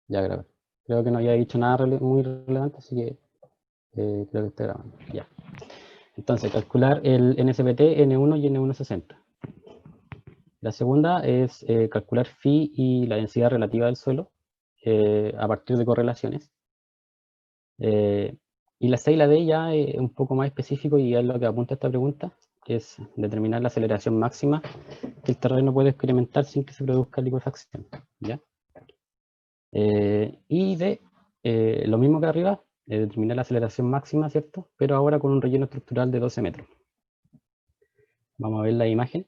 Ya grabé. Creo que no había dicho nada muy relevante, así que creo que está grabando. Ya. Entonces, calcular el NSPT, N1 y N160. La segunda es calcular phi y la densidad relativa del suelo a partir de correlaciones. Y la C y la D ya es un poco más específico y es lo que apunta esta pregunta, que es determinar la aceleración máxima que el terreno puede experimentar sin que se produzca liquefacción. ¿Ya? Y D, lo mismo que arriba, determinar la aceleración máxima, ¿cierto? Pero ahora con un relleno estructural de 12 metros. Vamos a ver la imagen.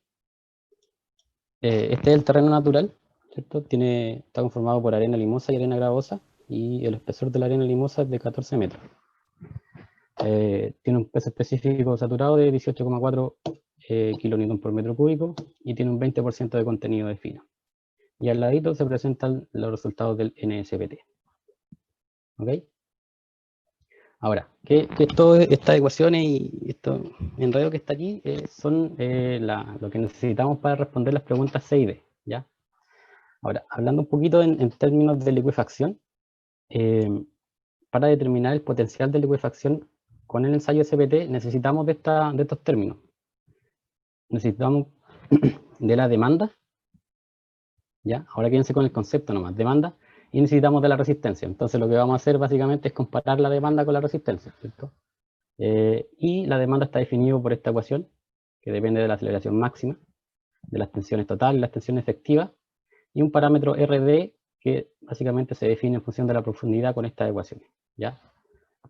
Este es el terreno natural, ¿cierto? Está conformado por arena limosa y arena gravosa, y el espesor de la arena limosa es de 14 metros. Tiene un peso específico saturado de 18,4 kilonewton por metro cúbico y tiene un 20% de contenido de fino. Y al ladito se presentan los resultados del NSPT. ¿Ok? Ahora, que todas estas ecuaciones y estos enredos que está aquí son lo que necesitamos para responder las preguntas C y D, ¿ya? Ahora, hablando un poquito en términos de liquefacción, para determinar el potencial de liquefacción con el ensayo SPT necesitamos de estos términos. Necesitamos de la demanda, ¿ya? Ahora quédense con el concepto nomás, demanda, y necesitamos de la resistencia. Entonces lo que vamos a hacer básicamente es comparar la demanda con la resistencia, ¿cierto? Y la demanda está definida por esta ecuación, que depende de la aceleración máxima, de las tensiones totales y las tensiones efectivas, y un parámetro RD que básicamente se define en función de la profundidad con estas ecuaciones, ¿ya?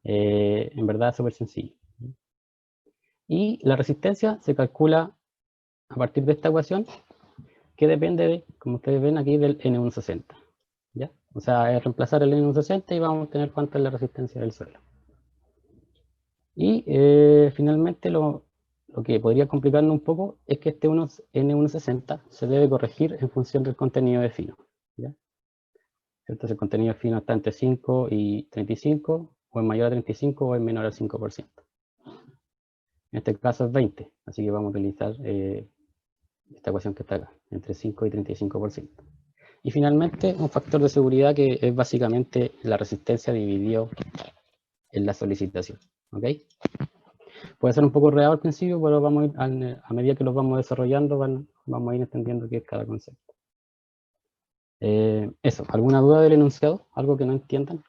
En verdad es súper sencillo. Y la resistencia se calcula a partir de esta ecuación, que depende de, como ustedes ven aquí, del N160, ¿ya? O sea, es reemplazar el N160 y vamos a tener cuánto es la resistencia del suelo. Y finalmente lo que podría complicarnos un poco es que este N160 se debe corregir en función del contenido de fino, ¿ya? Entonces el contenido de fino está entre 5 y 35, o es mayor a 35 o es menor al 5%. En este caso es 20, así que vamos a utilizar esta ecuación que está acá, entre 5 y 35%. Y finalmente un factor de seguridad que es básicamente la resistencia dividido en la solicitación, ¿ok? Puede ser un poco enredado al principio, pero vamos a ir, a medida que los vamos desarrollando, vamos a ir entendiendo qué es cada concepto. Eso, ¿alguna duda del enunciado? ¿Algo que no entiendan?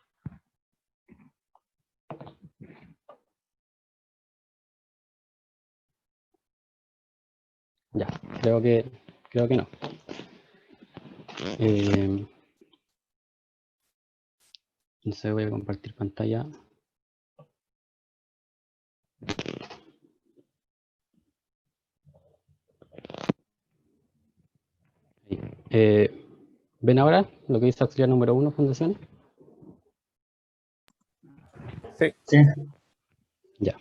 Ya, creo que no. Entonces voy a compartir pantalla. ¿Ven ahora lo que dice auxiliar número 1, fundaciones? Sí. Sí. Ya.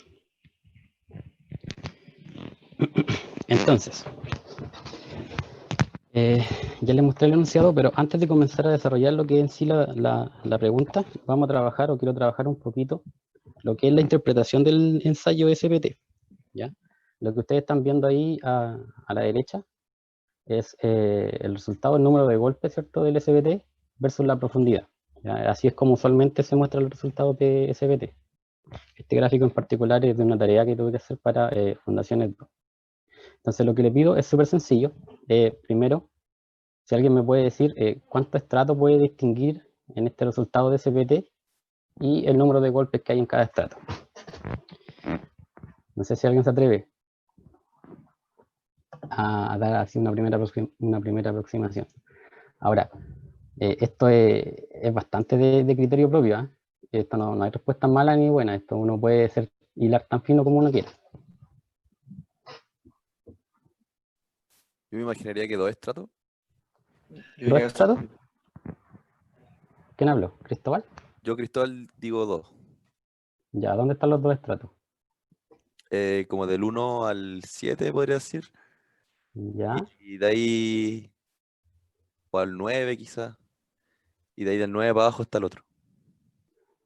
Entonces, ya les mostré el enunciado, pero antes de comenzar a desarrollar lo que es en sí la pregunta, vamos a trabajar, o quiero trabajar un poquito, lo que es la interpretación del ensayo SPT, ¿ya? Lo que ustedes están viendo ahí a la derecha es el resultado, el número de golpes, ¿cierto?, del SPT versus la profundidad, ¿ya? Así es como usualmente se muestra el resultado de SPT. Este gráfico en particular es de una tarea que tuve que hacer para Fundaciones 2. Entonces lo que le pido es súper sencillo. Primero, si alguien me puede decir cuánto estrato puede distinguir en este resultado de SPT y el número de golpes que hay en cada estrato. No sé si alguien se atreve a dar así una primera aproximación. Ahora, esto es bastante de criterio propio, ¿eh? Esto no hay respuestas malas ni buenas. Esto uno puede hilar tan fino como uno quiera. Yo me imaginaría que 2 estratos. ¿2 estratos? ¿Quién habló? ¿Cristóbal? Yo, Cristóbal, digo 2. Ya, ¿dónde están los 2 estratos? Como del 1 al 7, podría decir. Ya. Y de ahí, o al 9 quizás. Y de ahí del 9 para abajo está el otro.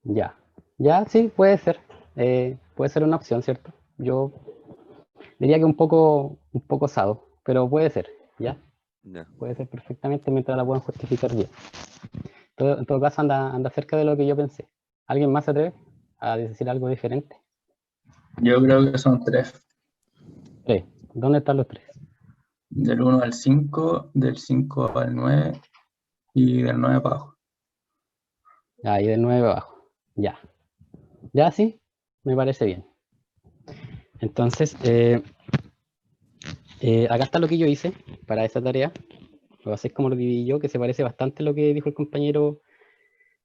Ya. Ya, sí, puede ser. Puede ser una opción, ¿cierto? Yo diría que un poco osado, pero puede ser, ¿ya? Ya. Puede ser perfectamente mientras la puedan justificar bien. en todo caso anda cerca de lo que yo pensé. ¿Alguien más se atreve a decir algo diferente? Yo creo que son 3. 3. ¿Dónde están los 3? Del 1 al 5, del 5 al 9 y del 9 para abajo. Ahí del 9 abajo. Ya. Ya sí, me parece bien. Entonces, acá está lo que yo hice para esa tarea. Lo hacéis como lo dividí yo, que se parece bastante a lo que dijo el compañero,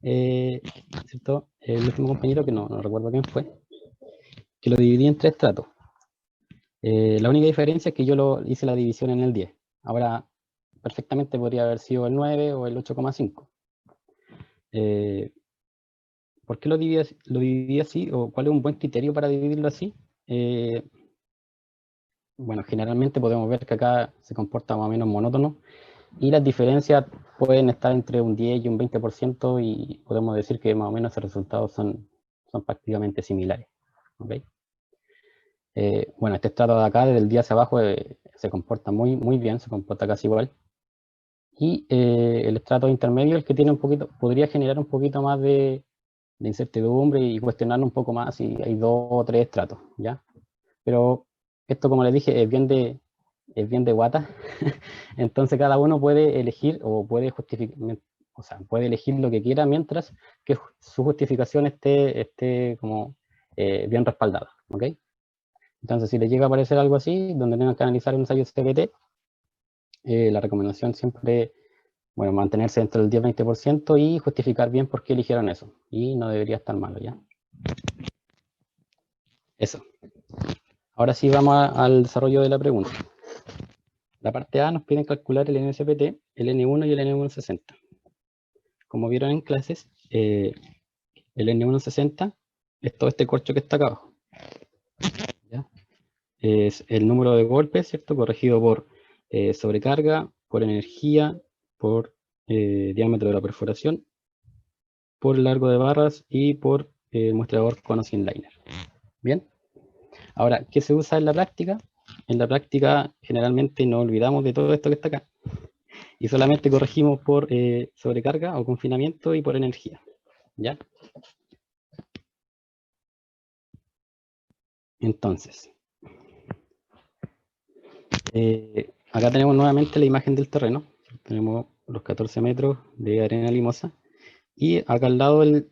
¿cierto? El último compañero, que no recuerdo quién fue, que lo dividí en 3 estratos. La única diferencia es que yo hice la división en el 10. Ahora, perfectamente podría haber sido el 9 o el 8,5. ¿Por qué lo dividí así? ¿O cuál es un buen criterio para dividirlo así? Bueno, generalmente podemos ver que acá se comporta más o menos monótono y las diferencias pueden estar entre un 10 y un 20% y podemos decir que más o menos esos resultados son prácticamente similares. ¿Okay? Bueno, este estrato de acá, desde el 10 hacia abajo, se comporta muy bien, se comporta casi igual. Y el estrato intermedio, el que tiene un poquito, podría generar un poquito más de incertidumbre y cuestionar un poco más si hay 2 o 3 estratos, ¿ya? Pero esto, como les dije, es bien de guata. Entonces cada uno puede elegir o puede justificar, o sea, puede elegir lo que quiera mientras que su justificación esté como bien respaldada, ¿ok? Entonces, si les llega a aparecer algo así, donde tengan que analizar un ensayo CPT, la recomendación siempre, bueno, mantenerse dentro del 10-20% y justificar bien por qué eligieron eso. Y no debería estar malo, ¿ya? Eso. Ahora sí vamos al desarrollo de la pregunta. La parte A nos piden calcular el NSPT, el N1 y el N160. Como vieron en clases, el N160 es todo este corcho que está acá abajo. ¿Ya? Es el número de golpes, ¿cierto? Corregido por sobrecarga, por energía, por diámetro de la perforación, por largo de barras y por muestrador cono sin liner. ¿Bien? Ahora, ¿qué se usa en la práctica? En la práctica generalmente nos olvidamos de todo esto que está acá y solamente corregimos por sobrecarga o confinamiento y por energía. ¿Ya? Entonces, acá tenemos nuevamente la imagen del terreno. Tenemos los 14 metros de arena limosa y acá al lado el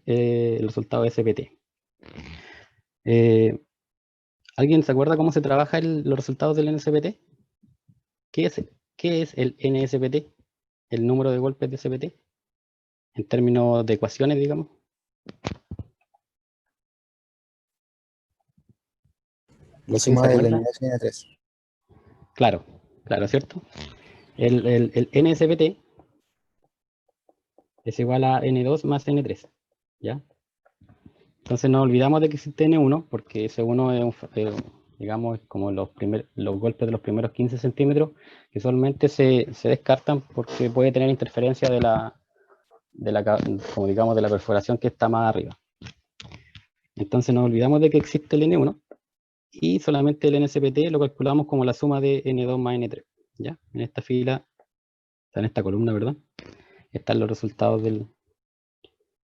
resultado de SPT. ¿Alguien se acuerda cómo se trabaja los resultados del NSPT? ¿Qué es el NSPT? El número de golpes de SPT. En términos de ecuaciones, digamos. La suma del N2 y N3. Claro, ¿cierto? El NSPT es igual a N2 más N3, ¿ya? Entonces nos olvidamos de que existe N1, porque ese 1 es digamos, como los golpes de los primeros 15 centímetros, que usualmente se descartan porque puede tener interferencia como digamos, de la perforación que está más arriba. Entonces nos olvidamos de que existe el N1 y solamente el NSPT lo calculamos como la suma de N2 más N3, ¿ya? En esta fila, en esta columna, ¿verdad? Están los resultados del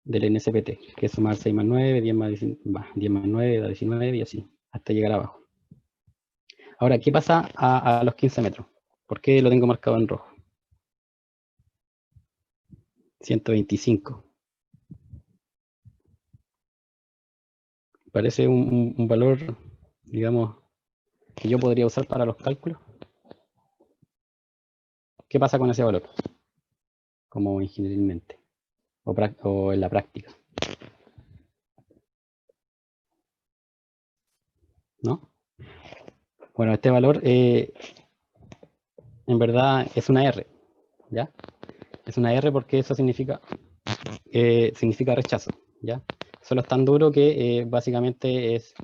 NSPT, que es sumar 6 más 9, 10 más 9, da 19 y así, hasta llegar abajo. Ahora, ¿qué pasa a los 15 metros? ¿Por qué lo tengo marcado en rojo? 125. Parece un valor, digamos, que yo podría usar para los cálculos. ¿Qué pasa con ese valor? Como ingenieralmente, o en la práctica. ¿No? Bueno, este valor en verdad es una R, ¿ya? Es una R porque eso significa rechazo, ¿ya? Solo es tan duro que básicamente es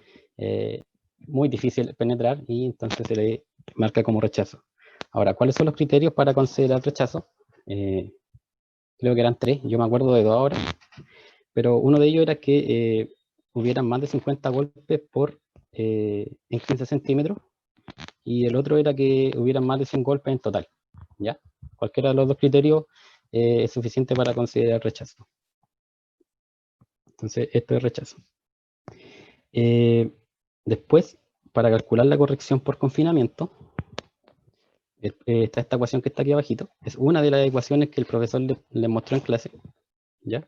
muy difícil penetrar y entonces se le marca como rechazo. Ahora, ¿cuáles son los criterios para considerar rechazo? Creo que eran 3, yo me acuerdo de 2 ahora, pero uno de ellos era que hubieran más de 50 golpes en 15 centímetros y el otro era que hubieran más de 100 golpes en total, ¿ya? Cualquiera de los dos criterios es suficiente para considerar rechazo. Entonces, esto es rechazo. Después, para calcular la corrección por confinamiento, está esta ecuación que está aquí abajito. Es una de las ecuaciones que el profesor le mostró en clase, ¿ya?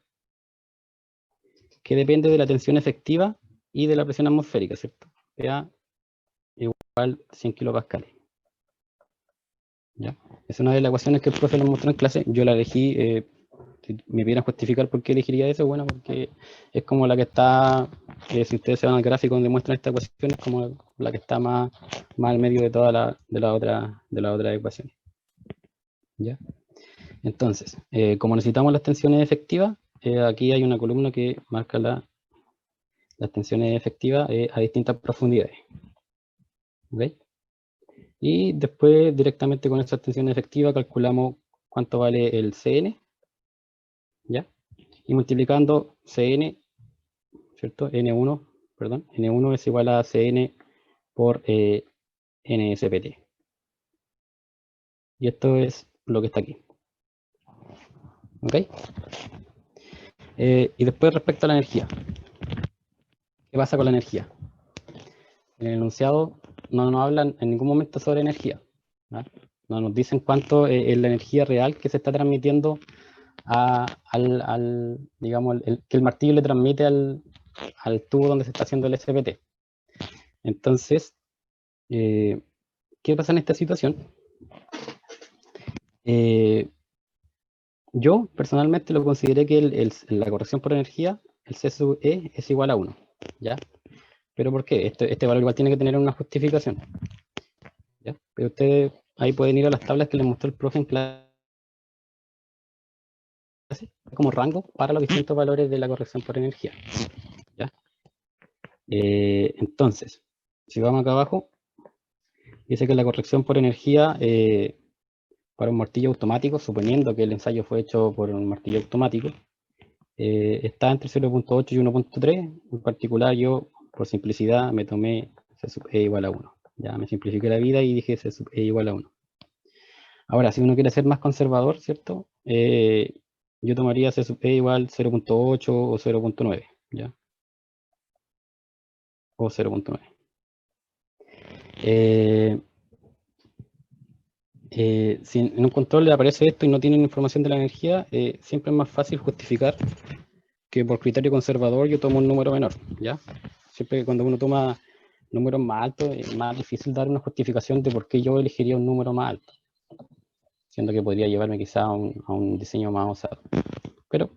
Que depende de la tensión efectiva y de la presión atmosférica, ¿cierto? PA igual 100 kilopascales. ¿Ya? Es una de las ecuaciones que el profe nos mostró en clase. Yo la elegí, si me pidieran justificar por qué elegiría eso, bueno, porque es como la que está, si ustedes se van al gráfico donde muestran esta ecuación, es como la que está más al medio de todas las otras ecuaciones. ¿Ya? Entonces, como necesitamos las tensiones efectivas, aquí hay una columna que marca las tensiones efectivas a distintas profundidades. ¿Ok? Y después directamente con esa tensión efectiva calculamos cuánto vale el CN, ¿ya? Y multiplicando CN, ¿cierto? N1, perdón, N1 es igual a CN por NSPT. Y esto es lo que está aquí. ¿Ok? Y después respecto a la energía. ¿Qué pasa con la energía? En el enunciado no nos hablan en ningún momento sobre energía, ¿no? No nos dicen cuánto es la energía real que se está transmitiendo digamos, que el martillo le transmite al tubo donde se está haciendo el SPT. Entonces, ¿qué pasa en esta situación? Yo personalmente lo consideré que la corrección por energía, el C sub E es igual a 1, ¿ya? ¿Pero por qué? Este valor igual tiene que tener una justificación, ¿ya? Pero ustedes ahí pueden ir a las tablas que les mostró el profe en clase, como rango para los distintos valores de la corrección por energía, ¿ya? Entonces, si vamos acá abajo, dice que la corrección por energía para un martillo automático, suponiendo que el ensayo fue hecho por un martillo automático, está entre 0.8 y 1.3. En particular, yo, por simplicidad, me tomé C sub E igual a 1. Ya me simplifiqué la vida y dije C sub E igual a 1. Ahora, si uno quiere ser más conservador, ¿cierto? Yo tomaría C sub E igual 0.8 o 0.9, ¿ya? O 0.9. Si en un control le aparece esto y no tienen información de la energía, siempre es más fácil justificar que por criterio conservador yo tomo un número menor, ¿ya? Siempre que cuando uno toma números más altos es más difícil dar una justificación de por qué yo elegiría un número más alto, siendo que podría llevarme quizá a un diseño más osado. Pero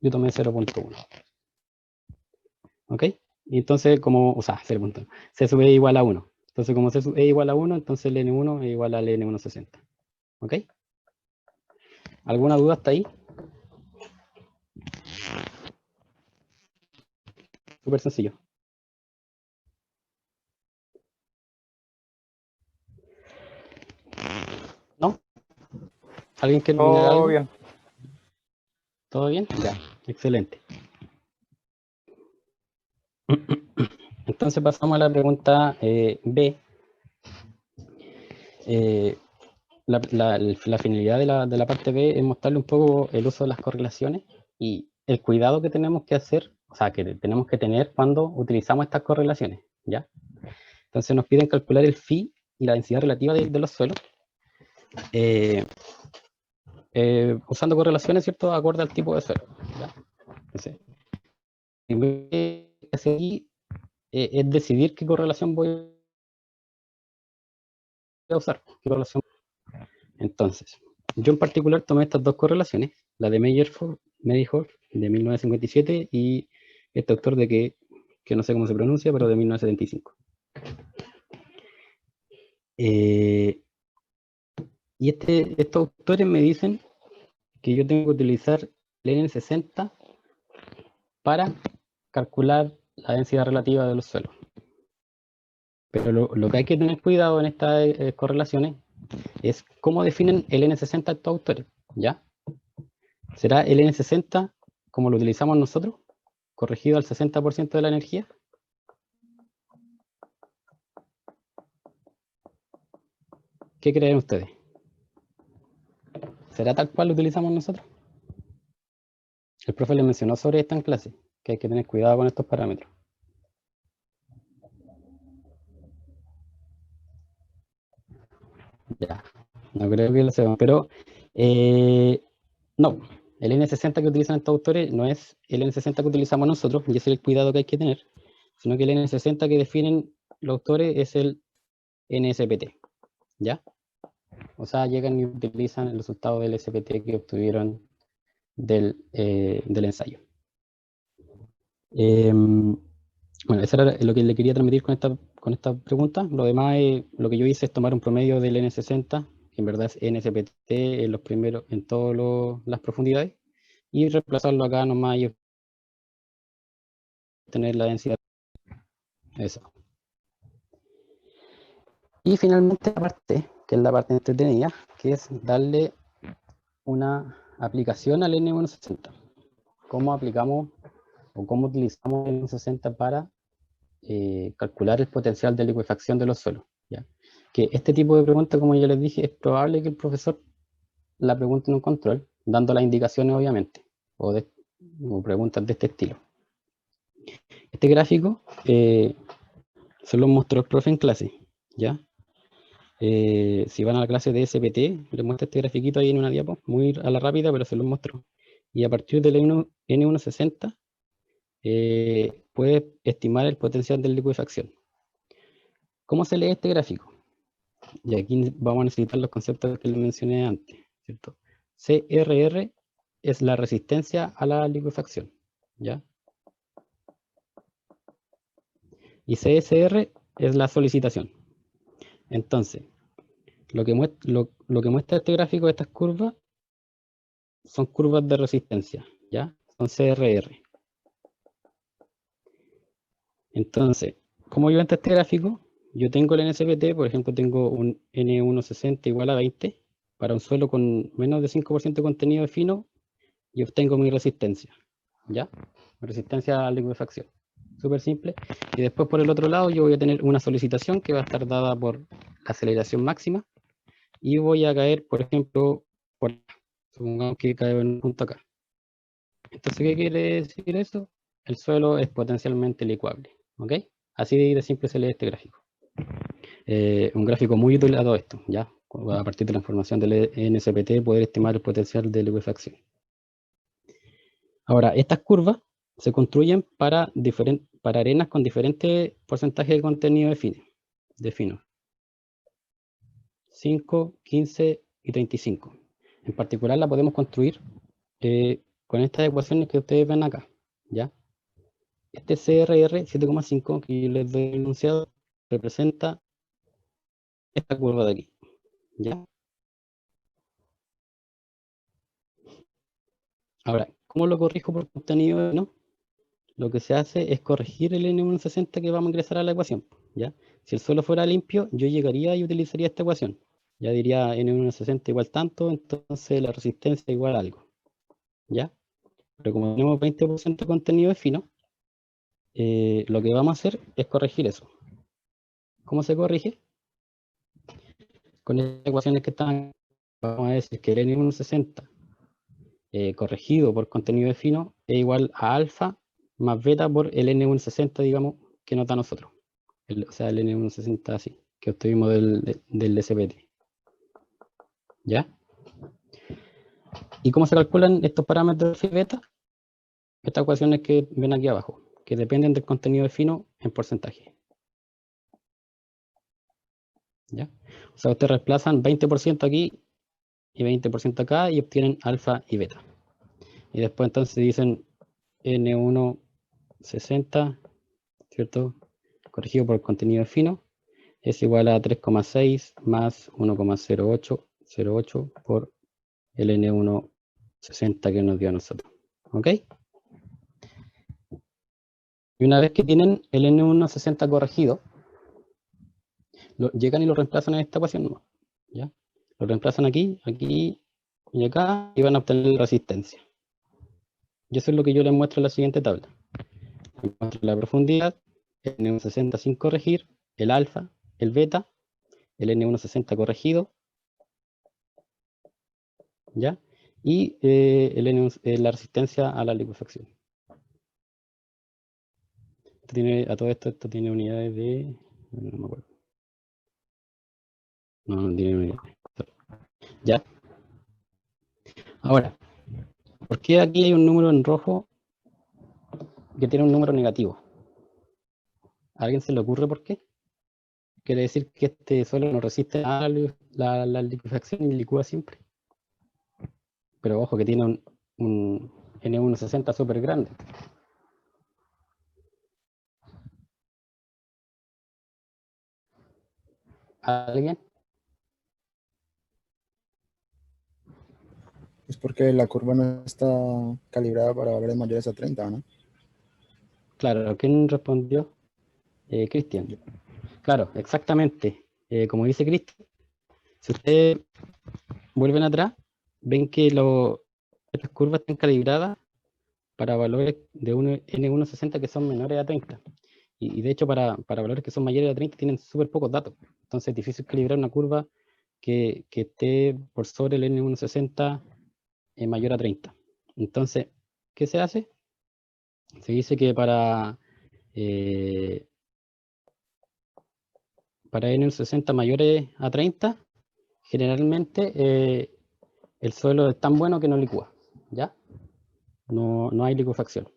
yo tomé 0.1. ¿Ok? Y entonces, o sea, 0.1. C sub E igual a 1. Entonces, como C sub E igual a 1, entonces el N1 es igual al N160. ¿Ok? ¿Alguna duda hasta ahí? Súper sencillo. ¿No? ¿Alguien quiere opinar algo? Todo bien. ¿Todo bien? Ya, excelente. Entonces pasamos a la pregunta B. La finalidad de la parte B es mostrarle un poco el uso de las correlaciones y el cuidado que tenemos que hacer, o sea, que tenemos que tener cuando utilizamos estas correlaciones, ¿ya? Entonces nos piden calcular el phi y la densidad relativa de los suelos, usando correlaciones, ¿cierto?, acorde al tipo de suelo, ¿ya? Entonces, lo que hacer aquí es decidir qué correlación voy a usar, qué correlación. Entonces, yo en particular tomé estas dos correlaciones, la de Meyerhoff de 1957 y este autor que no sé cómo se pronuncia, pero de 1975. Y estos autores me dicen que yo tengo que utilizar el N60 para calcular la densidad relativa de los suelos. Pero lo que hay que tener cuidado en estas correlaciones es cómo definen el N60 estos autores, ¿ya? ¿Será el N60 como lo utilizamos nosotros, corregido al 60% de la energía? ¿Qué creen ustedes? ¿Será tal cual lo utilizamos nosotros? El profe le mencionó sobre esto en clase, que hay que tener cuidado con estos parámetros. Ya, no creo que lo sepan, pero no, el N60 que utilizan estos autores no es el N60 que utilizamos nosotros, y ese es el cuidado que hay que tener, sino que el N60 que definen los autores es el NSPT, ¿ya? O sea, llegan y utilizan el resultado del SPT que obtuvieron del ensayo. Bueno, eso era lo que le quería transmitir con esta pregunta. Lo demás, lo que yo hice es tomar un promedio del N60, que en verdad es NSPT en los primeros, en todas las profundidades, y reemplazarlo acá nomás y obtener la densidad. Eso. Y finalmente la parte, que es la parte entretenida, que es darle una aplicación al N160. ¿Cómo aplicamos o cómo utilizamos el N160 para calcular el potencial de liquefacción de los suelos? ¿Ya? Que este tipo de preguntas, como ya les dije, es probable que el profesor la pregunte en un control, dando las indicaciones obviamente, o preguntas de este estilo. Este gráfico se lo mostró el profe en clase, ¿ya? Si van a la clase de SPT, les muestra este grafiquito ahí en una diapo, muy a la rápida, pero se los mostró. Y a partir del N160, puede estimar el potencial de liquefacción. ¿Cómo se lee este gráfico? Y aquí vamos a necesitar los conceptos que les mencioné antes, ¿cierto? CRR es la resistencia a la liquefacción, ¿ya? Y CSR es la solicitación. Entonces, lo que muestra este gráfico, estas curvas, son curvas de resistencia, ¿ya? Son CRR. Entonces, ¿cómo yo entro este gráfico? Yo tengo el NSPT, por ejemplo, tengo un N160 igual a 20 para un suelo con menos de 5% de contenido de fino y obtengo mi resistencia, ¿ya? Mi resistencia a la liquefacción. Súper simple. Y después por el otro lado yo voy a tener una solicitación que va a estar dada por la aceleración máxima y voy a caer, por ejemplo, supongamos que caigo en un punto acá. Entonces, ¿qué quiere decir eso? El suelo es potencialmente licuable, ¿ok? Así de simple se lee este gráfico. Un gráfico muy útil a todo esto, ¿ya? A partir de la información del NSPT, poder estimar el potencial de liquefacción. Ahora, estas curvas se construyen para arenas con diferentes porcentajes de contenido de fino. 5, 15 y 35. En particular la podemos construir con estas ecuaciones que ustedes ven acá, ¿ya? Este CRR 7,5 que yo les doy enunciado representa esta curva de aquí, ¿ya? Ahora, ¿cómo lo corrijo por contenido? ¿No? Lo que se hace es corregir el N160 que vamos a ingresar a la ecuación, ¿ya? Si el suelo fuera limpio, yo llegaría y utilizaría esta ecuación. Ya diría N160 igual tanto, entonces la resistencia igual a algo, ¿ya? Pero como tenemos 20% de contenido fino, lo que vamos a hacer es corregir eso. ¿Cómo se corrige? Con estas ecuaciones que están, vamos a decir que el N160 corregido por contenido fino es igual a alfa más beta por el N160, digamos, que nos da a nosotros. O sea, el N160 así, que obtuvimos del SPT. ¿Ya? ¿Y cómo se calculan estos parámetros de beta? Estas ecuaciones que ven aquí abajo, que dependen del contenido fino en porcentaje. ¿Ya? O sea, ustedes reemplazan 20% aquí y 20% acá y obtienen alfa y beta. Y después entonces dicen N160, ¿cierto? Corregido por contenido fino, es igual a 3,6 más 1,0808 por el N160 que nos dio a nosotros. ¿Ok? Y una vez que tienen el N160 corregido, llegan y lo reemplazan en esta ecuación, ¿no? ¿Ya? Lo reemplazan aquí, aquí y acá y van a obtener resistencia. Y eso es lo que yo les muestro en la siguiente tabla. Les muestro la profundidad, el N160 sin corregir, el alfa, el beta, el N160 corregido, ¿ya? Y la resistencia a la liquefacción. A todo esto tiene unidades de... No me acuerdo. No tiene unidades. ¿Ya? Ahora, ¿por qué aquí hay un número en rojo que tiene un número negativo? ¿A alguien se le ocurre por qué? Quiere decir que este suelo no resiste a la liquefacción y licúa siempre. Pero ojo que tiene un N160 súper grande. ¿Alguien? Es porque la curva no está calibrada para valores mayores a 30, ¿no? Claro, ¿quién respondió? Cristian. Claro, exactamente. Como dice Cristian, si ustedes vuelven atrás, ven que estas curvas están calibradas para valores de N160 que son menores a 30. Y de hecho, para valores que son mayores a 30 tienen súper pocos datos. Entonces es difícil calibrar una curva que esté por sobre el N160 mayor a 30. Entonces, ¿qué se hace? Se dice que para N160 mayores a 30, generalmente el suelo es tan bueno que no licúa, ¿ya? No hay liquefacción.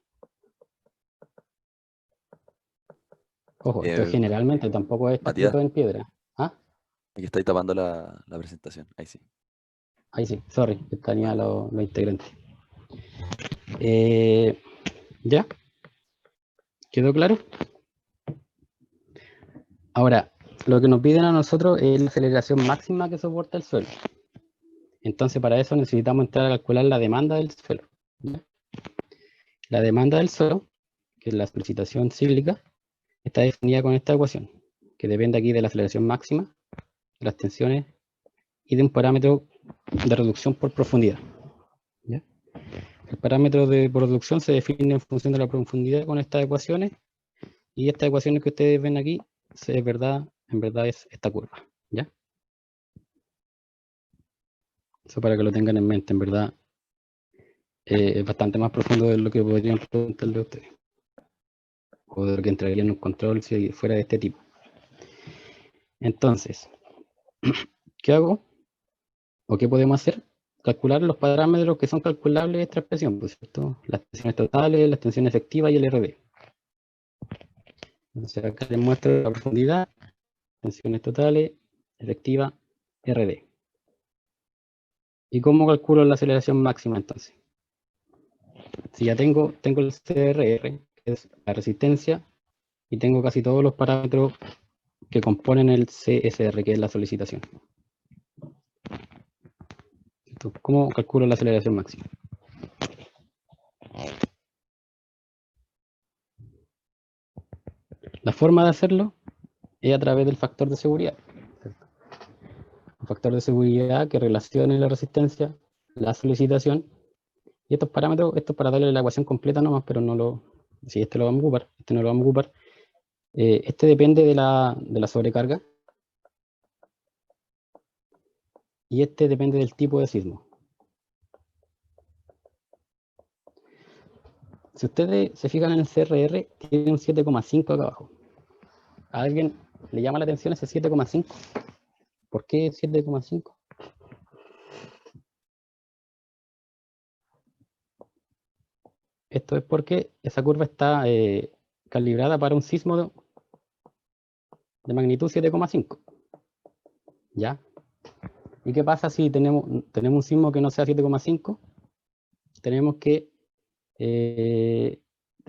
Ojo, esto es generalmente, tampoco está Matías, escrito en piedra. ¿Ah? aquí estáis tapando la presentación. Ahí sí. Ahí sí, sorry, que tenía Bueno, los integrantes. ¿Ya? ¿Quedó claro? Ahora, lo que nos piden a nosotros es la aceleración máxima que soporta el suelo. Entonces, para eso necesitamos entrar a calcular la demanda del suelo, ¿ya? La demanda del suelo, que es la precipitación cíclica, está definida con esta ecuación, que depende aquí de la aceleración máxima, de las tensiones y de un parámetro de reducción por profundidad, ¿ya? El parámetro de reducción se define en función de la profundidad con estas ecuaciones, y estas ecuaciones que ustedes ven aquí, en verdad es esta curva, ¿ya? Eso para que lo tengan en mente, en verdad es bastante más profundo de lo que podrían preguntarle a ustedes, o de lo que entraría en un control si fuera de este tipo. Entonces, ¿qué hago? ¿O qué podemos hacer? Calcular los parámetros que son calculables de esta expresión, pues, ¿cierto? Las tensiones totales, las tensiones efectivas y el RD. Entonces acá les muestro la profundidad, tensiones totales, efectiva, RD. ¿Y cómo calculo la aceleración máxima entonces? Si ya tengo el CRR, que es la resistencia, y tengo casi todos los parámetros que componen el CSR, que es la solicitación. Entonces, ¿cómo calculo la aceleración máxima? La forma de hacerlo es a través del factor de seguridad. Un factor de seguridad que relacione la resistencia, la solicitación, y estos parámetros, esto es para darle la ecuación completa nomás, pero si este lo vamos a ocupar, este no lo vamos a ocupar. Este depende de la sobrecarga, y este depende del tipo de sismo. Si ustedes se fijan en el CRR, tiene un 7,5 acá abajo. ¿A alguien le llama la atención ese 7,5? ¿Por qué 7,5? Esto es porque esa curva está calibrada para un sismo de magnitud 7,5. ¿Ya? ¿Y qué pasa si tenemos un sismo que no sea 7,5? Tenemos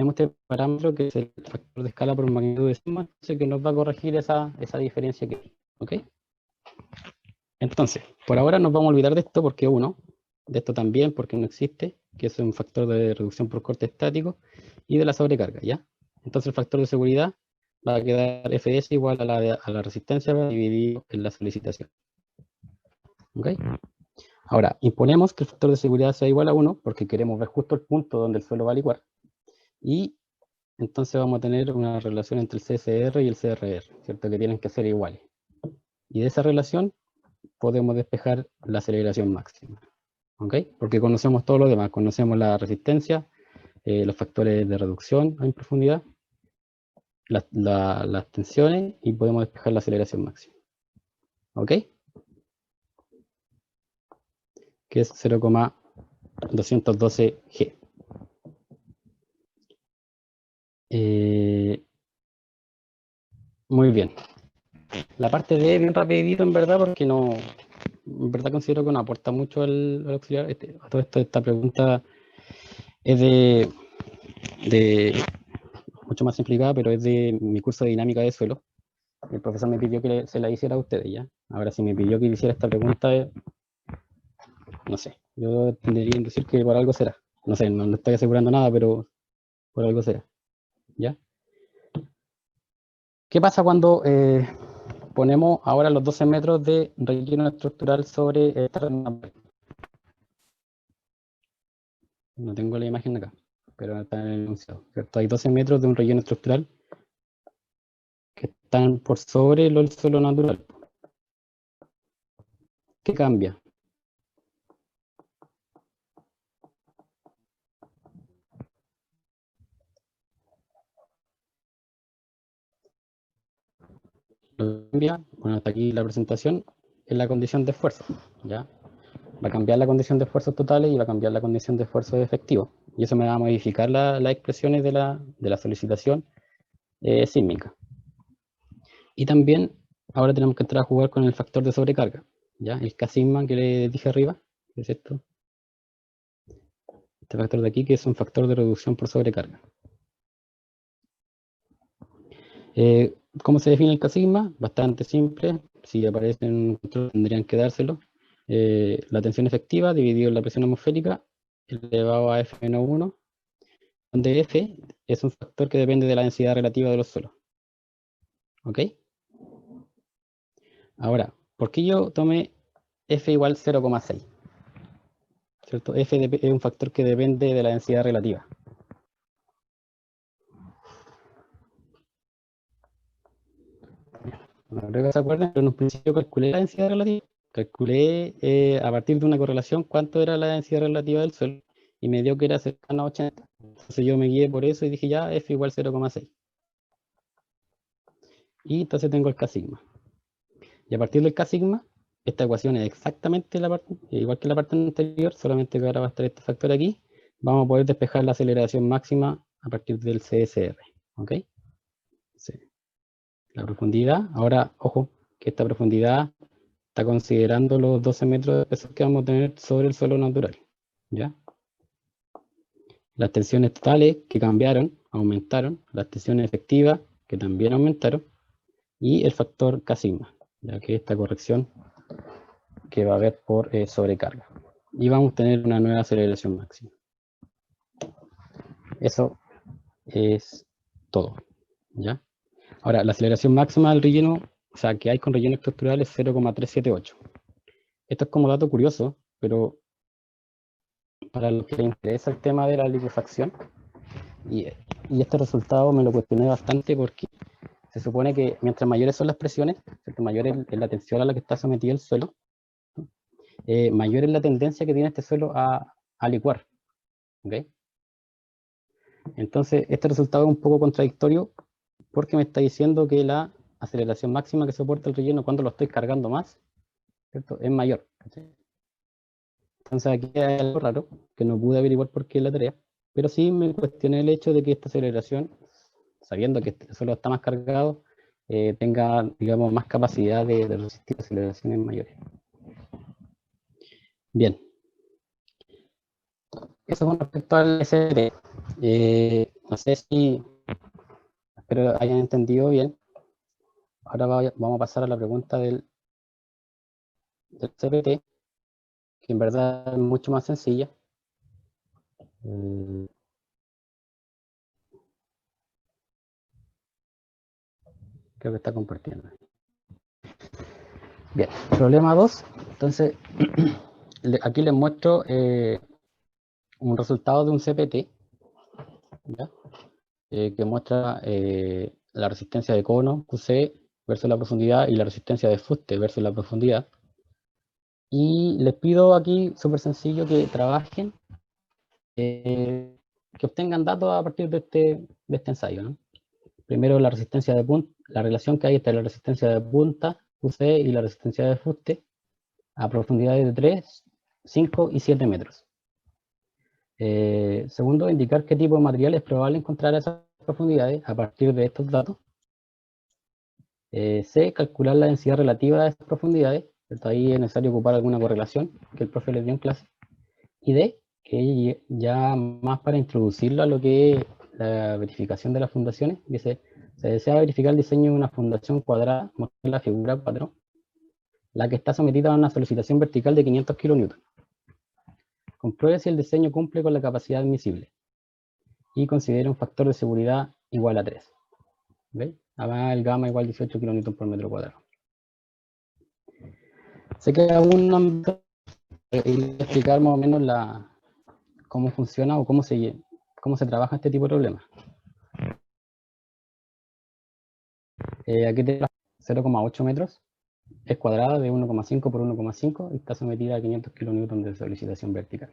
este parámetro que es el factor de escala por magnitud de sismo, que nos va a corregir esa diferencia aquí. ¿Ok? Entonces, por ahora nos vamos a olvidar de esto porque de esto también porque no existe, que es un factor de reducción por corte estático, y de la sobrecarga, ¿ya? Entonces el factor de seguridad va a quedar Fs igual a la resistencia dividido en la solicitación. ¿Ok? Ahora, imponemos que el factor de seguridad sea igual a 1 porque queremos ver justo el punto donde el suelo va a licuar, y entonces vamos a tener una relación entre el CSR y el CRR, ¿cierto? Que tienen que ser iguales. Y de esa relación podemos despejar la aceleración máxima. ¿ok? Porque conocemos todo lo demás, conocemos la resistencia, los factores de reducción en profundidad, las tensiones y podemos despejar la aceleración máxima, ¿ok? Que es 0,212 G. Muy bien. La parte D bien rapidito en verdad porque no, en verdad considero que no aporta mucho al auxiliar. A todo esto, esta pregunta es de mucho más simplificada, pero es de mi curso de dinámica de suelo. El profesor me pidió que se la hiciera a ustedes ya. Ahora, si me pidió que hiciera esta pregunta, no sé, yo tendría que decir que por algo será. No sé, no estoy asegurando nada, pero por algo será. ¿Ya? ¿Qué pasa cuando ponemos ahora los 12 metros de relleno estructural sobre el terreno? No tengo la imagen acá, pero está en el enunciado, ¿cierto? Hay 12 metros de un relleno estructural que están por sobre el suelo natural. ¿Qué cambia? Lo que cambia, bueno, hasta aquí la presentación, es la condición de esfuerzo, ¿ya? Va a cambiar la condición de esfuerzos totales y va a cambiar la condición de esfuerzo efectivo. Y eso me va a modificar las expresiones de la solicitación sísmica. Y también ahora tenemos que entrar a jugar con el factor de sobrecarga, ¿ya? El K sigma que les dije arriba, ¿qué es esto? Este factor de aquí, que es un factor de reducción por sobrecarga. ¿Cómo se define el K sigma? Bastante simple. Si aparece en un control tendrían que dárselo. La tensión efectiva dividido en la presión atmosférica elevado a F-1, donde F es un factor que depende de la densidad relativa de los suelos. ¿Ok? Ahora, ¿por qué yo tomé F igual 0,6? ¿Cierto? F es un factor que depende de la densidad relativa. No creo que se acuerden, pero en un principio calculé la densidad relativa. Calculé a partir de una correlación cuánto era la densidad relativa del suelo y me dio que era cercano a 80. Entonces yo me guié por eso y dije ya F igual 0,6. Y entonces tengo el K sigma. Y a partir del K sigma, esta ecuación es exactamente igual que la parte anterior, solamente que ahora va a estar este factor aquí. Vamos a poder despejar la aceleración máxima a partir del CSR. ¿Ok? Sí. La profundidad, ahora, ojo, que esta profundidad está considerando los 12 metros de peso que vamos a tener sobre el suelo natural. ¿Ya? Las tensiones totales que cambiaron, aumentaron, las tensiones efectivas que también aumentaron, y el factor K sigma, ya que esta corrección que va a haber por sobrecarga. Y vamos a tener una nueva aceleración máxima. Eso es todo. ¿Ya? Ahora, la aceleración máxima del relleno, o sea, que hay con relleno estructural es 0,378. Esto es como dato curioso, pero para los que les interesa el tema de la liquefacción, y este resultado me lo cuestioné bastante porque se supone que mientras mayores son las presiones, mayor es la tensión a la que está sometido el suelo, mayor es la tendencia que tiene este suelo a licuar. ¿Okay? Entonces, este resultado es un poco contradictorio porque me está diciendo que la aceleración máxima que soporta el relleno cuando lo estoy cargando más, ¿cierto? Es mayor. ¿Sí? Entonces aquí hay algo raro que no pude averiguar por qué en la tarea, pero sí me cuestioné el hecho de que esta aceleración, sabiendo que el suelo está más cargado, tenga, digamos, más capacidad de resistir aceleraciones mayores. Bien. Eso con respecto al ST. No sé si, espero hayan entendido bien. Ahora vamos a pasar a la pregunta del CPT, que en verdad es mucho más sencilla. Creo que está compartiendo. Bien, problema 2. Entonces, aquí les muestro un resultado de un CPT, ¿ya? Que muestra la resistencia de cono, QC, versus la profundidad, y la resistencia de fuste versus la profundidad. Y les pido aquí, súper sencillo, que trabajen, que obtengan datos a partir de este ensayo, ¿no? Primero la resistencia de punta, la relación que hay entre la resistencia de punta, UC, y la resistencia de fuste a profundidades de 3, 5 y 7 metros. Segundo, indicar qué tipo de material es probable encontrar a esas profundidades a partir de estos datos. C, calcular la densidad relativa de esas profundidades. Ahí es necesario ocupar alguna correlación que el profe les dio en clase. Y D, que ya más para introducirlo a lo que es la verificación de las fundaciones, dice, se desea verificar el diseño de una fundación cuadrada, mostrar la figura 4, la que está sometida a una solicitación vertical de 500 kN. Compruebe si el diseño cumple con la capacidad admisible y considere un factor de seguridad igual a 3. ¿Veis? Además el gamma igual 18 kN por metro cuadrado. Sé que aún no voy a explicar más o menos cómo funciona o cómo se trabaja este tipo de problemas. Aquí tenemos 0,8 metros, es cuadrada de 1,5 por 1,5 y está sometida a 500 kN de solicitación vertical.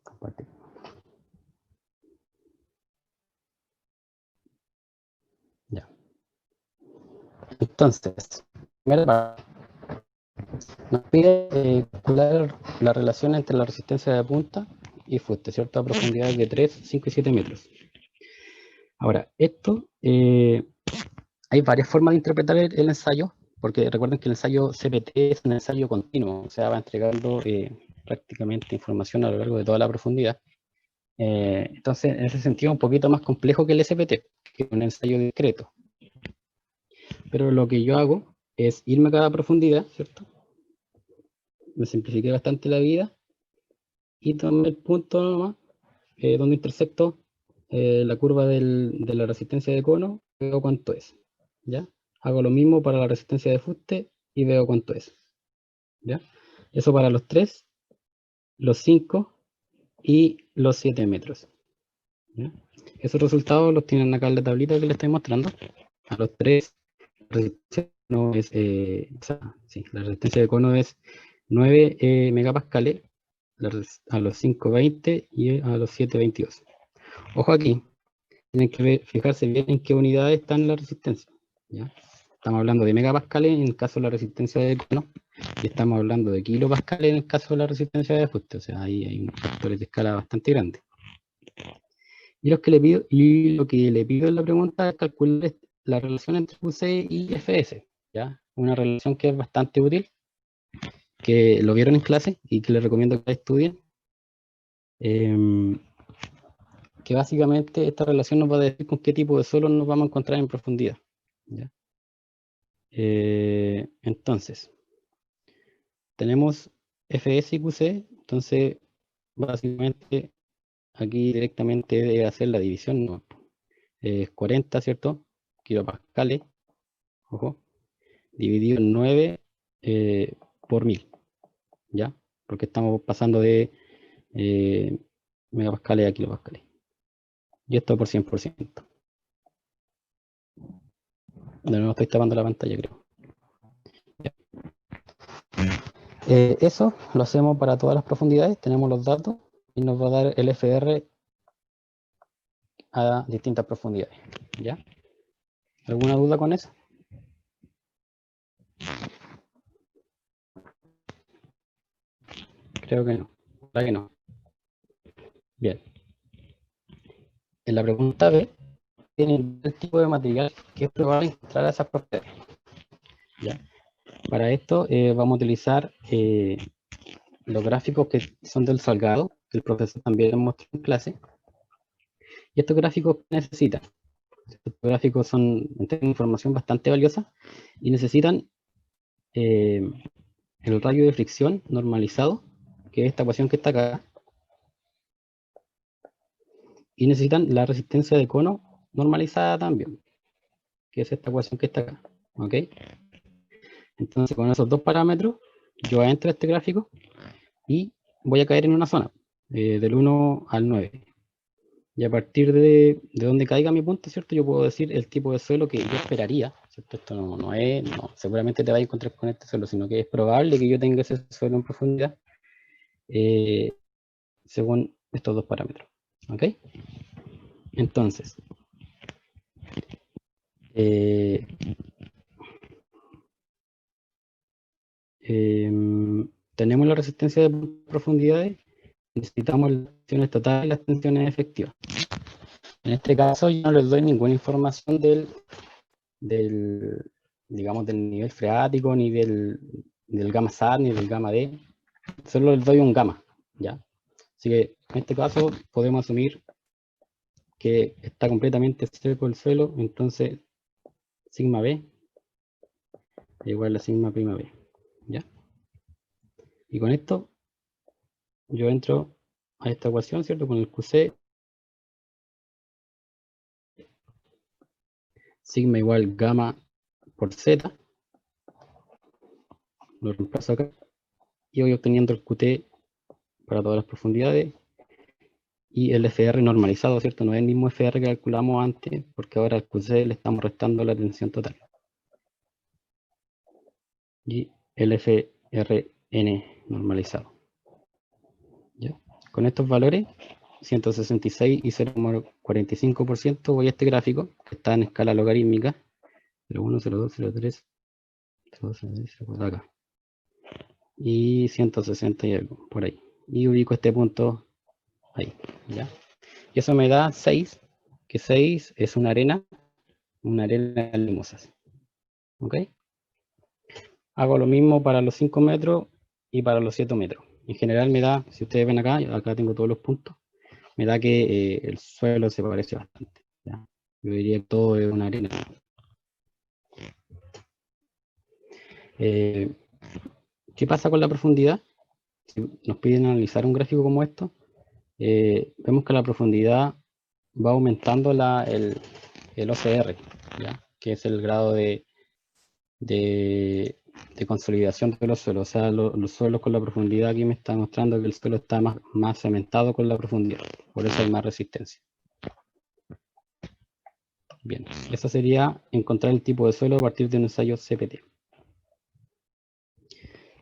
Compartir. Ya. Entonces, primera parte, nos pide calcular la relación entre la resistencia de punta y fuste, ¿cierto? A profundidades de 3, 5 y 7 metros. Ahora, esto, hay varias formas de interpretar el ensayo, porque recuerden que el ensayo CPT es un ensayo continuo, o sea, va entregando prácticamente información a lo largo de toda la profundidad. Entonces, en ese sentido, es un poquito más complejo que el SPT, que es un ensayo discreto. Pero lo que yo hago es irme a cada profundidad, ¿cierto? Me simplifiqué bastante la vida y tomé el punto nomás, donde intersecto la curva de la resistencia de cono, veo cuánto es, ¿ya? Hago lo mismo para la resistencia de fuste y veo cuánto es, ¿ya? Eso para los 3, los 5 y los 7 metros, ¿ya? Esos resultados los tienen acá en la tablita que les estoy mostrando. A los 3, la resistencia no es, la resistencia de cono es 9 megapascales, a los 5,20 y a los 7,22. Ojo aquí, tienen que fijarse bien en qué unidades está en la resistencia, ¿ya? Estamos hablando de megapascales en el caso de la resistencia de cono, y estamos hablando de kilopascales en el caso de la resistencia de fuste, o sea, ahí hay unos factores de escala bastante grandes. Y lo que le pido en la pregunta es calcular la relación entre QC y FS, ¿ya? Una relación que es bastante útil, que lo vieron en clase y que les recomiendo que la estudien. Que básicamente esta relación nos va a decir con qué tipo de suelo nos vamos a encontrar en profundidad, ¿ya? Entonces, tenemos FS y QC, entonces básicamente aquí directamente debe hacer la división, ¿no? 40, ¿cierto? Kilopascales, ojo, dividido en 9 por 1000, ¿ya? Porque estamos pasando de megapascales a kilopascales. Y esto por 100%. De nuevo estoy tapando la pantalla, creo. Ya. Eso lo hacemos para todas las profundidades, tenemos los datos y nos va a dar el FR a distintas profundidades, ¿ya? ¿Alguna duda con eso? Creo que no. ¿Verdad que no? Bien. En la pregunta B, tienen el tipo de material que es probable encontrar a esas propiedades, ¿ya? Para esto vamos a utilizar los gráficos que son del Salgado, que el profesor también mostró en clase. Y estos gráficos necesitan. Estos gráficos tienen información bastante valiosa y necesitan el radio de fricción normalizado, que es esta ecuación que está acá, y necesitan la resistencia de cono normalizada también, que es esta ecuación que está acá, ¿ok? Entonces con esos dos parámetros yo entro a este gráfico y voy a caer en una zona del 1 al 9, Y a partir de donde caiga mi punto, ¿cierto? Yo puedo decir el tipo de suelo que yo esperaría, ¿cierto? Esto no, seguramente te vas a encontrar con este suelo, sino que es probable que yo tenga ese suelo en profundidad según estos dos parámetros, ¿ok? Entonces, tenemos la resistencia de profundidades, necesitamos las tensiones totales y las tensiones efectivas. En este caso yo no les doy ninguna información digamos, del nivel freático, ni del gamma SAT, ni del gamma D, solo les doy un gamma, ¿ya? Así que en este caso podemos asumir que está completamente seco el suelo, entonces sigma B es igual a sigma prima B, ¿ya? Y con esto yo entro a esta ecuación, ¿cierto? Con el QC, sigma igual gamma por Z, lo reemplazo acá, y voy obteniendo el QT para todas las profundidades, y el FR normalizado, ¿cierto? No es el mismo FR que calculamos antes, porque ahora al QC le estamos restando la tensión total. Y el FRN normalizado. ¿Ya? Con estos valores, 166 y 0,45%, voy a este gráfico, que está en escala logarítmica, 0,1, 0,2, 0,3, 0,2, 0,3, 0,4, acá. Y 160 y algo, por ahí. Y ubico este punto ahí, ¿ya? Y eso me da 6, que 6 es una arena limosas. ¿Ok? Hago lo mismo para los 5 metros y para los 7 metros. En general me da, si ustedes ven acá tengo todos los puntos, me da que el suelo se parece bastante, ¿ya? Yo diría que todo es una arena. ¿Qué pasa con la profundidad? Si nos piden analizar un gráfico como esto, vemos que la profundidad va aumentando el OCR, ¿ya? Que es el grado de consolidación de los suelos. O sea, los suelos con la profundidad aquí me están mostrando que el suelo está más cementado con la profundidad. Por eso hay más resistencia. Bien, eso sería encontrar el tipo de suelo a partir de un ensayo CPT.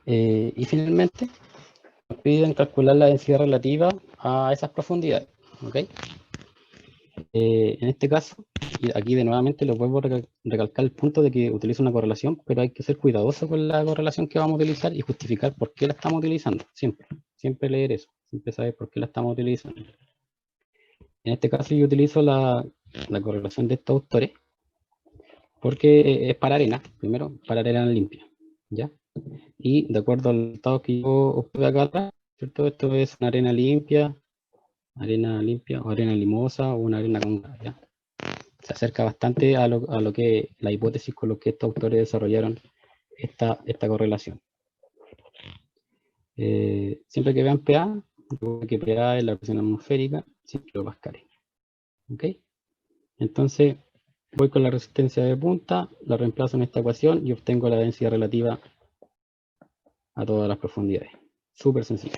Y finalmente, nos piden calcular la densidad relativa a esas profundidades. ¿Okay? En este caso, y aquí de nuevamente les vuelvo a recalcar el punto de que utilizo una correlación, pero hay que ser cuidadoso con la correlación que vamos a utilizar y justificar por qué la estamos utilizando. Siempre leer eso, siempre saber por qué la estamos utilizando. En este caso yo utilizo la correlación de estos autores, porque es para arena, primero, para arena limpia, ¿ya? Y de acuerdo al resultado que yo obtuve acá atrás, ¿cierto? Esto es una arena limpia o arena limosa o una arena con gas, ¿ya? Se acerca bastante a lo que la hipótesis con lo que estos autores desarrollaron esta correlación. Siempre que vean PA, que PA es la presión atmosférica, 100 kilopascales. ¿Ok? Entonces, voy con la resistencia de punta, la reemplazo en esta ecuación y obtengo la densidad relativa a todas las profundidades. Súper sencillo.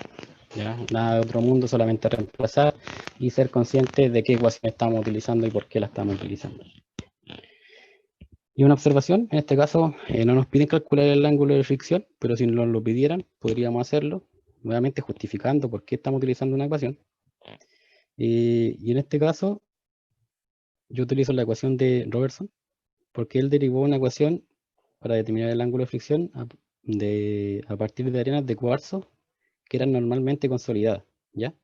¿Ya? Nada de otro mundo, solamente reemplazar y ser consciente de qué ecuación estamos utilizando y por qué la estamos utilizando. Y una observación, en este caso no nos piden calcular el ángulo de fricción, pero si nos lo pidieran, podríamos hacerlo, nuevamente justificando por qué estamos utilizando una ecuación. Y en este caso, yo utilizo la ecuación de Robertson, porque él derivó una ecuación para determinar el ángulo de fricción a partir de arenas de cuarzo que eran normalmente consolidadas, ¿ya?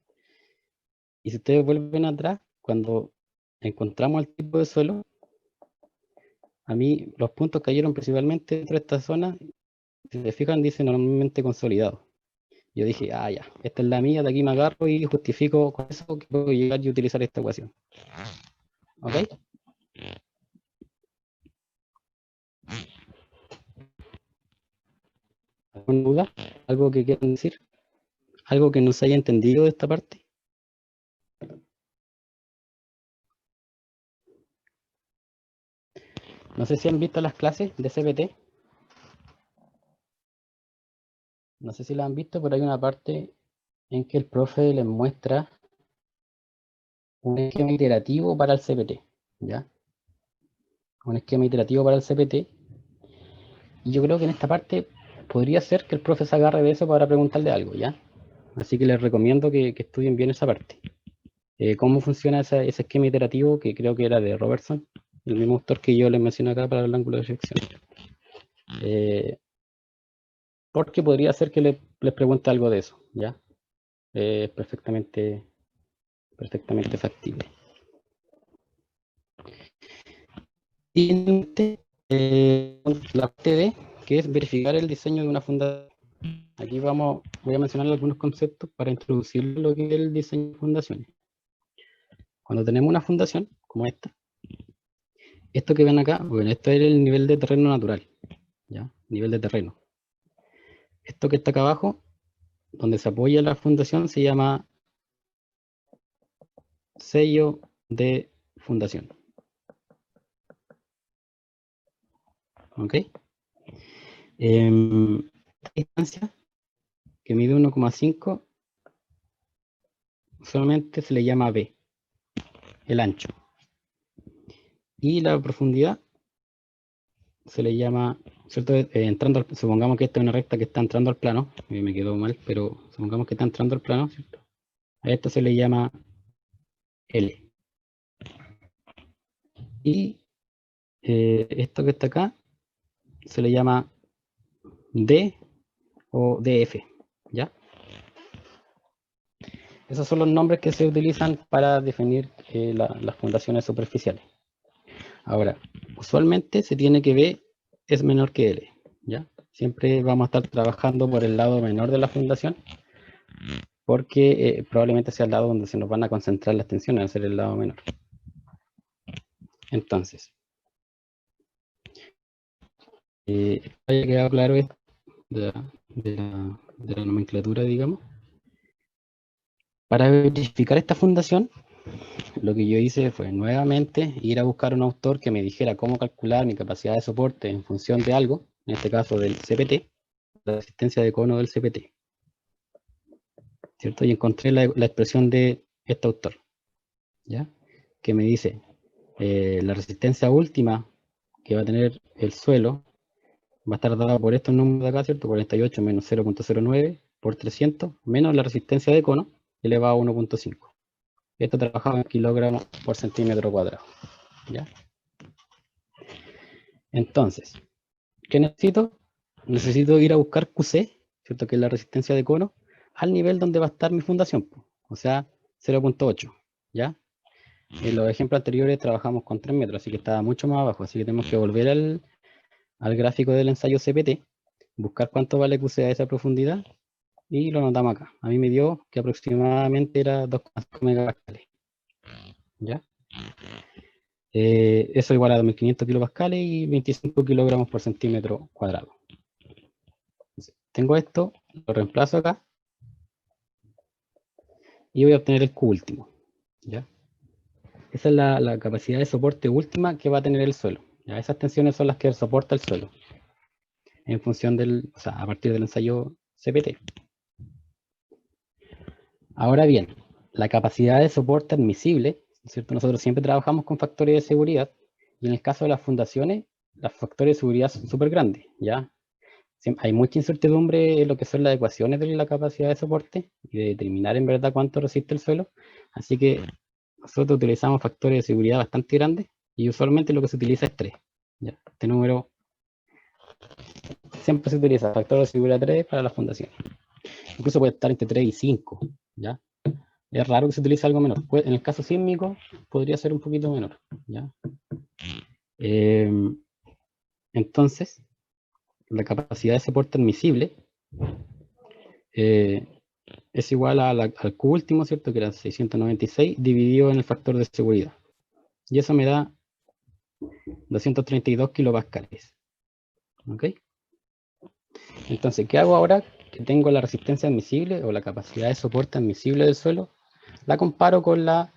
Y si ustedes vuelven atrás, cuando encontramos el tipo de suelo, a mí los puntos cayeron principalmente dentro de esta zona. Si se fijan, dice normalmente consolidado. Yo dije, ya, esta es la mía, de aquí me agarro y justifico con eso que puedo llegar y utilizar esta ecuación. ¿Ok? ¿Alguna duda? ¿Algo que quieran decir? ¿Algo que no se haya entendido de esta parte? No sé si han visto las clases de CPT. No sé si la han visto, pero hay una parte en que el profe les muestra un esquema iterativo para el CPT, ¿ya? Un esquema iterativo para el CPT. Y yo creo que en esta parte podría ser que el profe se agarre de eso para preguntarle algo, ¿ya? Así que les recomiendo que estudien bien esa parte. Cómo funciona ese esquema iterativo, que creo que era de Robertson, el mismo autor que yo les mencioné acá para el ángulo de sección. Porque podría ser que les pregunte algo de eso, ¿ya? Perfectamente factible. Y la parte D, que es verificar el diseño de una fundación. Aquí voy a mencionar algunos conceptos para introducir lo que es el diseño de fundaciones. Cuando tenemos una fundación, como esta, esto que ven acá, bueno, esto es el nivel de terreno natural, ¿ya? Nivel de terreno. Esto que está acá abajo, donde se apoya la fundación, se llama sello de fundación. ¿Ok? Esta distancia, que mide 1,5, solamente se le llama B, el ancho. Y la profundidad se le llama, ¿cierto? Supongamos que esta es una recta que está entrando al plano, me quedó mal, pero supongamos que está entrando al plano, ¿cierto? A esto se le llama L. Y esto que está acá se le llama D o DF, ¿ya? Esos son los nombres que se utilizan para definir las fundaciones superficiales. Ahora, usualmente se tiene que B es menor que L, ¿ya? Siempre vamos a estar trabajando por el lado menor de la fundación, porque probablemente sea el lado donde se nos van a concentrar las tensiones, al ser el lado menor. Entonces, haya quedado claro esto de la nomenclatura, digamos. Para verificar esta fundación, lo que yo hice fue nuevamente ir a buscar un autor que me dijera cómo calcular mi capacidad de soporte en función de algo, en este caso del CPT, la resistencia de cono del CPT, ¿cierto? Y encontré la expresión de este autor, ¿ya? Que me dice, la resistencia última que va a tener el suelo va a estar dada por estos números de acá, ¿cierto? 48 menos 0.09 por 300 menos la resistencia de cono elevado a 1.5. Esto trabajado en kilogramos por centímetro cuadrado, ¿ya? Entonces, ¿qué necesito? Necesito ir a buscar QC, ¿cierto? Que es la resistencia de cono, al nivel donde va a estar mi fundación, o sea, 0.8, ¿ya? En los ejemplos anteriores trabajamos con 3 metros, así que estaba mucho más abajo, así que tenemos que volver al gráfico del ensayo CPT, buscar cuánto vale QC a esa profundidad, y lo notamos acá. A mí me dio que aproximadamente era 2,5 megapascales, ¿ya? Eso igual a 2500 kilopascales y 25 kilogramos por centímetro cuadrado. Entonces, tengo esto, lo reemplazo acá y voy a obtener el Q último, ¿ya? Esa es la capacidad de soporte última que va a tener el suelo, ¿ya? Esas tensiones son las que soporta el suelo en función o sea, a partir del ensayo CPT. Ahora bien, la capacidad de soporte admisible, ¿cierto? Nosotros siempre trabajamos con factores de seguridad y en el caso de las fundaciones, los factores de seguridad son súper grandes, ¿ya? Hay mucha incertidumbre en lo que son las ecuaciones de la capacidad de soporte y de determinar en verdad cuánto resiste el suelo, así que nosotros utilizamos factores de seguridad bastante grandes y usualmente lo que se utiliza es 3, ¿ya? Este número siempre se utiliza, factor de seguridad 3 para las fundaciones. Incluso puede estar entre 3 y 5, ¿ya? Es raro que se utilice algo menor. En el caso sísmico podría ser un poquito menor, ¿ya? Entonces, la capacidad de soporte admisible es igual al Q último, ¿cierto? Que era 696 dividido en el factor de seguridad. Y eso me da 232 kilopascales. ¿Ok? Entonces, ¿qué hago ahora que tengo la resistencia admisible o la capacidad de soporte admisible del suelo? La comparo con la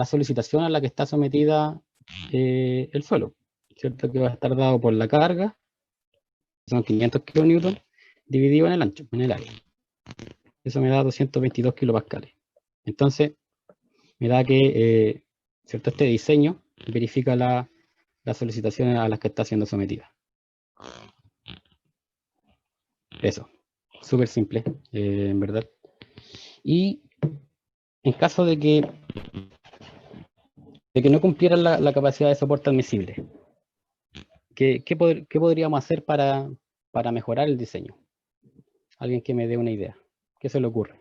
solicitación a la que está sometida el suelo, ¿cierto? Que va a estar dado por la carga, son 500 kilonewtons, dividido en el ancho, en el área. Eso me da 222 kilopascales. Entonces, me da que, ¿cierto? Este diseño verifica las solicitaciones a las que está siendo sometida. Eso, súper simple, en verdad. Y en caso de que no cumplieran la capacidad de soporte admisible, ¿qué podríamos hacer para mejorar el diseño? Alguien que me dé una idea. ¿Qué se le ocurre?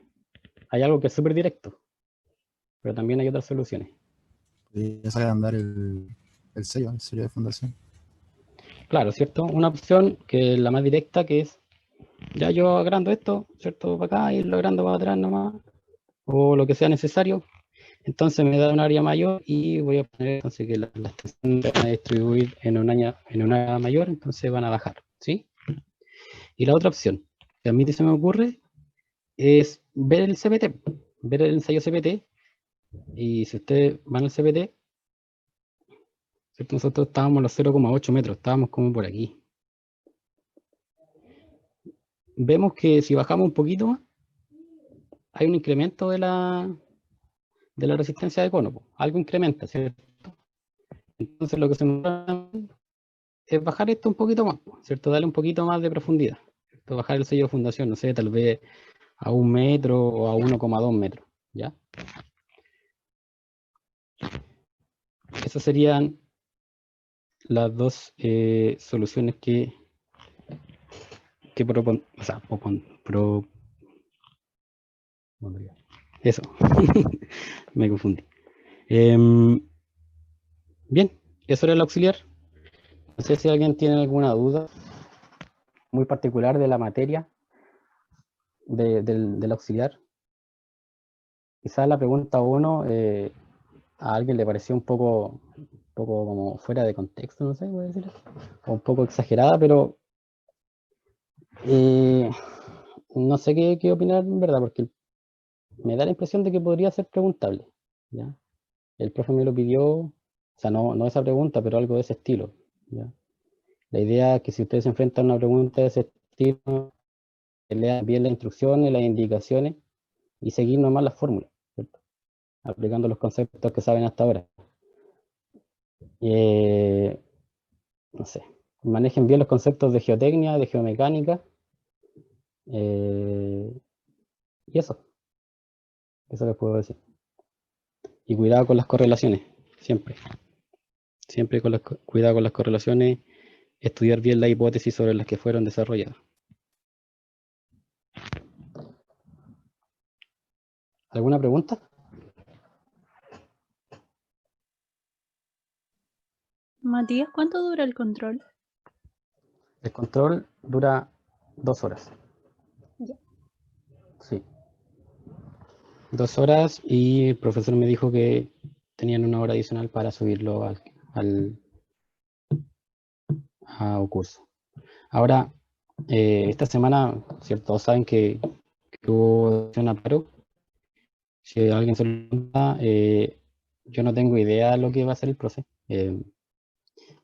Hay algo que es súper directo, pero también hay otras soluciones. Podría sacar a andar el sello de fundación. Claro, ¿cierto? Una opción que es la más directa, que es, ya yo agrando esto, ¿cierto? Para acá y lo agrando para atrás nomás, o lo que sea necesario. Entonces me da un área mayor y voy a poner entonces que las tensiones se van a distribuir en un área mayor, entonces van a bajar, ¿sí? Y la otra opción, que a mí se me ocurre, es ver el CPT, ver el ensayo CPT, y si ustedes van al CPT, ¿cierto? Nosotros estábamos a los 0,8 metros, estábamos como por aquí. Vemos que si bajamos un poquito más, hay un incremento de la resistencia de cono, algo incrementa, ¿cierto? Entonces lo que se nos da es bajar esto un poquito más, ¿cierto? Darle un poquito más de profundidad, ¿cierto? Bajar el sello de fundación, no sé, tal vez a 1 metro o a 1,2 metros, ¿ya? Esas serían las dos soluciones que o sea, eso, me confundí. Bien, eso era el auxiliar. No sé si alguien tiene alguna duda muy particular de la materia del auxiliar. Quizás la pregunta 1 a alguien le pareció un poco como fuera de contexto, no sé, voy a decir, o un poco exagerada, pero no sé qué opinar en verdad, porque me da la impresión de que podría ser preguntable, ¿ya? El profe me lo pidió, o sea, no esa pregunta, pero algo de ese estilo, ¿ya? La idea es que si ustedes se enfrentan a una pregunta de ese estilo, que lean bien las instrucciones, las indicaciones, y seguir nomás las fórmulas, ¿cierto? Aplicando los conceptos que saben hasta ahora. No sé, manejen bien los conceptos de geotecnia, de geomecánica, y eso les puedo decir. Y cuidado con las correlaciones, siempre. Siempre cuidado con las correlaciones, estudiar bien la hipótesis sobre las que fueron desarrolladas. ¿Alguna pregunta? Matías, ¿cuánto dura el control? El control dura 2 horas. Ya. Sí. 2 horas y el profesor me dijo que tenían 1 hora adicional para subirlo a curso. Ahora, esta semana, ¿cierto? Todos saben que hubo un paro. Si alguien se lo pregunta, yo no tengo idea de lo que va a hacer el profe.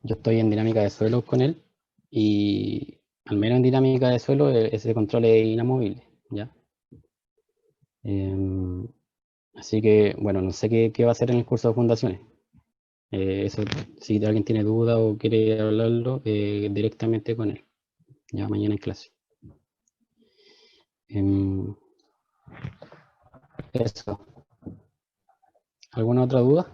Yo estoy en dinámica de suelo con él y al menos en dinámica de suelo ese control es inamovible, ¿ya? Así que, bueno, no sé qué va a hacer en el curso de fundaciones. Eso, si alguien tiene duda o quiere hablarlo, directamente con él, ya mañana en clase. Eso. ¿Alguna otra duda?